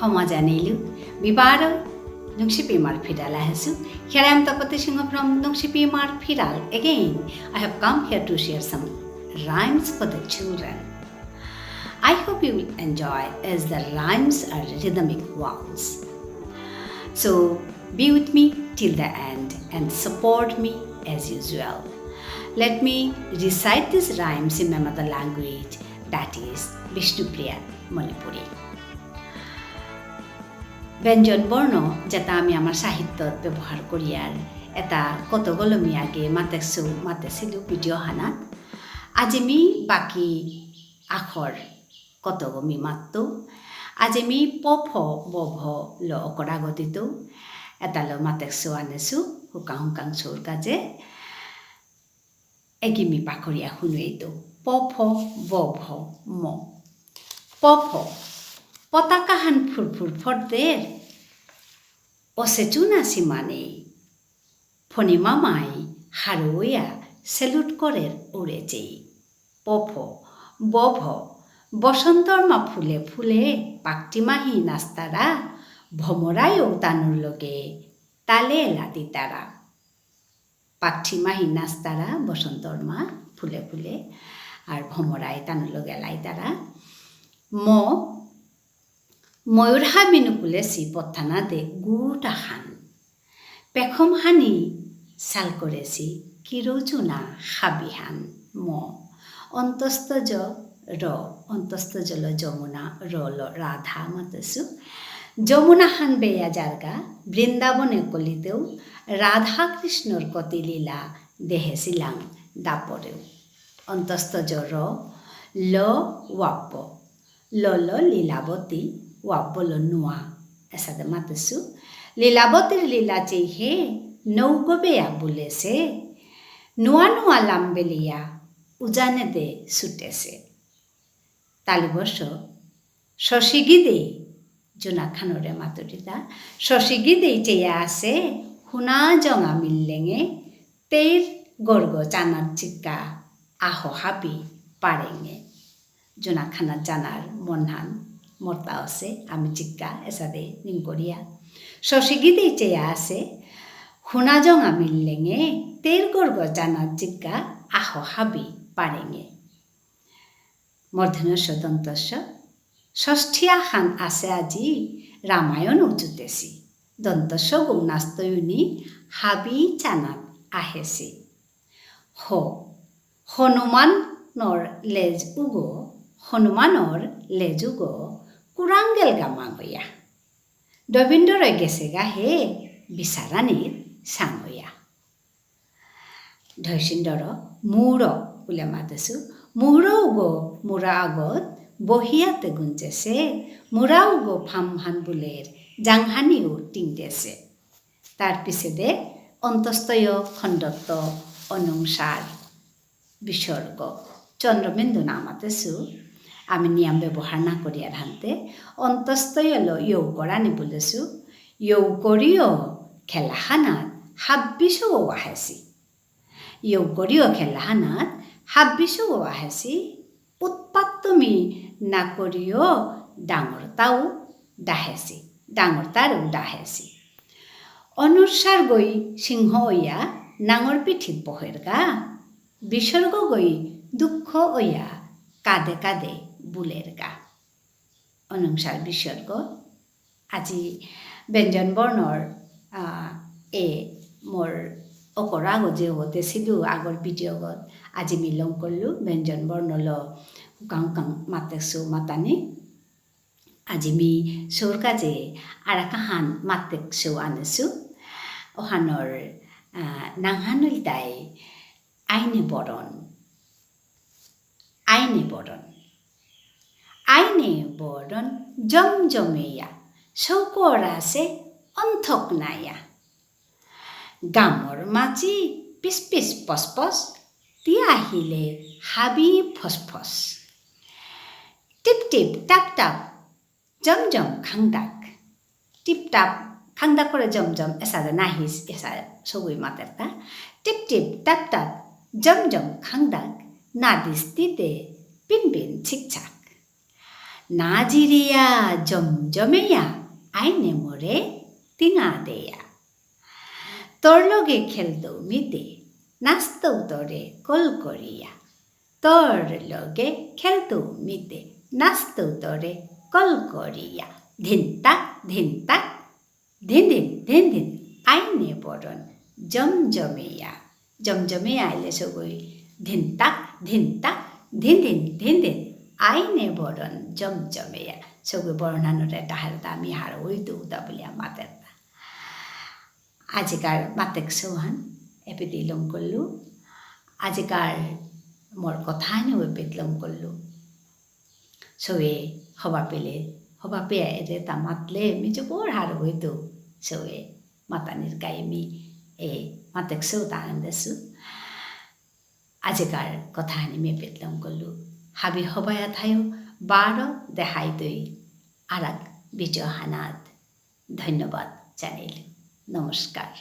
Homajanilu, Bibaro, Nungshipi Imar Phiral Ahesu. Here I am Tapati Singh from Nungshipi Imar Phiral. Again, I have come here to share some rhymes for the children. I hope you will enjoy as the rhymes are rhythmic ones. So be with me till the end and support me as usual. Let me recite these rhymes in my mother language, that is Vishnupriya Manipuri. ব্যঞ্জন বর্ণ যেটা আমি আমার সাহিত্যত ব্যবহার করি আর এটা কতগুলো আমি আগে মাতেছিলো ভিডিও হানাত আজ আমি বাকি আখর কতগমি মাত্ত আজ আমি পফ বভ ল অকরাগতিত এটা ল মাতেছো আনেছো হুকাং চোর কাজে এগিমি পাখরিয়া শুনুয়েতো পফ বভ ম পফ পতাকাহান ফুরফুর ফরদের অসেচুনা সিমানে ফণিমামাই হারুয়া সেলুট করের উড়েছে পফ বভ বসন্তর মা ফুলে ফুলে পাকটিমাহি নাস্তারা ভমরায়ও তানুর লগে তালে লাদি তারা পাকটিমাহি নাস্তারা বসন্তর মা ফুলে ফুলে আর ভমরায় তানুর লগে লাই তারা ম ময়ূরহা বিনুকুলেছি পথানা দে গুটা হান পেখম হানি সাল করেছি কিরোচুনা হাবিহান ম অন্তস্তজ র অন্তস্তজল যমুনা রল রাধা মাতেছু যমুনা হান বেয়া জারগা বৃন্দাবনে কলিতেও রাধা কৃষ্ণর কতি লীলা দেহেছিলাম দাপরেও অন্তস্তজ র ল ওয়াপ্প ল লীলাবতী ওয়াব্বল নোয়া এসাদে মাতেছু লীলাবতীর লীলা চেয়ে হে নৌগবেয়া বলেছে নোয়া নোয়া লাম্বেলিয়া উজানে দে ছুটেছে তালিবর্ষ শশিগিদে জোনাখানরে মাতুরিতা শশিগিদে চেয়া আছে হুনা জঙা মিল্লেঙে তের গর্গ চানার চিক্কা আহ হাবি পারেঙে জোনাখানা জানার মনহান মর্তা আছে আমি চিক্কা এসাদে নিমকরিয়া শশিগিদে চেয়া আছে হুনা জঙা মিল্লেঙে তের গর্গ জানার চিক্কা আহ হাবি পারেঙে মূর্ধন্যস্য দন্তস্য ষষ্ঠিয়া খান আছে আজি রামায়ণ উজুতেছি দন্তস্য গৌনাস্তয়ুনি হাবি চানাত আহেছি হ হনুমানৰ লেজ উগো হনুমানৰ লেজ উগো কুৰাংগেল গামাগয়া দবিন্দৰে গেছে গাহে বিচাৰাণীৰ চাঙয়া ধৈচিন্দৰ মূৰ বোলে মাতেছো মুহুরা উগো মুরা আগত বহিয়াতে গুঞ্জেছে মুরা উগো ফামহান বুলের জাংহানিও টিংতেছে তার পিছে দে অন্তস্তয় খণ্ডত্ব অনুসার বিসর্গ চন্দ্রবিন্দু নামাতেছু আমি নিয়ম ব্যবহার না করিয়ার হানতে অন্তস্তয় ল ইউ করানি বলেছু ইউ করিও খেলাহানাত হাব্বিশো আহেছি ইউ করিও খেলাহানাত হাব্বিশো আহেছি উৎপাত তুমি না করিও ডাঙরতাও ডাহেছি ডাঙরতারও ডাহেছি অনুসার গই সিংহ ওয়া নাঙর পিঠিত বহের গা বিসর্গ গই দুঃখ ওয়া কাঁদে কাঁদে বুলের গা অনুসার বিসর্গ আজি ব্যঞ্জন বর্ণর এ মোর অকর আগ যে হতেছিলো আগর ভিডিওগত আজি মিলং করলু ব্যঞ্জন বর্ণল হুকাং মাতেছো মাতানি আজি মি সোর কাজে আর কাহান মাতেছো আনেছো ওহানর নাংহানুলতাই আইনে বরণ আইনে বরণ আইনে বরণ জমজমেয়া শৌকর আছে অন্থক নাইয়া গামর মাছি পিস পিস পসপস তিয়া আহিলে হাবি ফসফস টিপ টিপ টাপ টাপ জমজম খাংদাক টিপ টাপ খাংদাক করে জমজম এসাদে নাহিস এসা সবই মাতেরটা টিপ টিপ টাপ টাপ জমজম খাংদাক নাদিস দিতে পিন পিন ছিকছাক নাজিরিয়া জমজমেয়া আইনে মোরে টিঙা দেয়া তোর লগে খেলতো মিতে নাচতৌ তরে কল করিয়া তোর লগে খেলতো মিতে নাচতৌ তরে কল করিয়া ধিন তাক ধিন তাক ধিন ধিন ধিন ধিন আইনে বরণ জমজমেয়া জমজমেয়া আইলে সগৈ ধিন তাক ধিন তাক ধিন ধিন ধিন ধিন আইনে বরণ জমজমেয়া সগৈ বৰণানুৰে তাহাৰ দামী হাৰ ঐতো উদা বুলি মাতে আজিকাৰ মাতেক চৌহান এপিটি লং কৰিলোঁ আজিকাৰ মোৰ কথানো এপিট লং কৰিলোঁ চবে সবাপে এৰে তা মাতলে মিজো বৰ হাৰ হয়তো চবে মাতানিৰ গাইমি এই মাতেক চৌ তান দেছোঁ আজিকাৰ কথানি মেপিট লং কৰিলোঁ হাবি সবায়া ঠাইও বাৰ দেখাই তৈ আৰাক বিজয় হানাত ধন্যবাদ জানিলোঁ নমস্কাৰ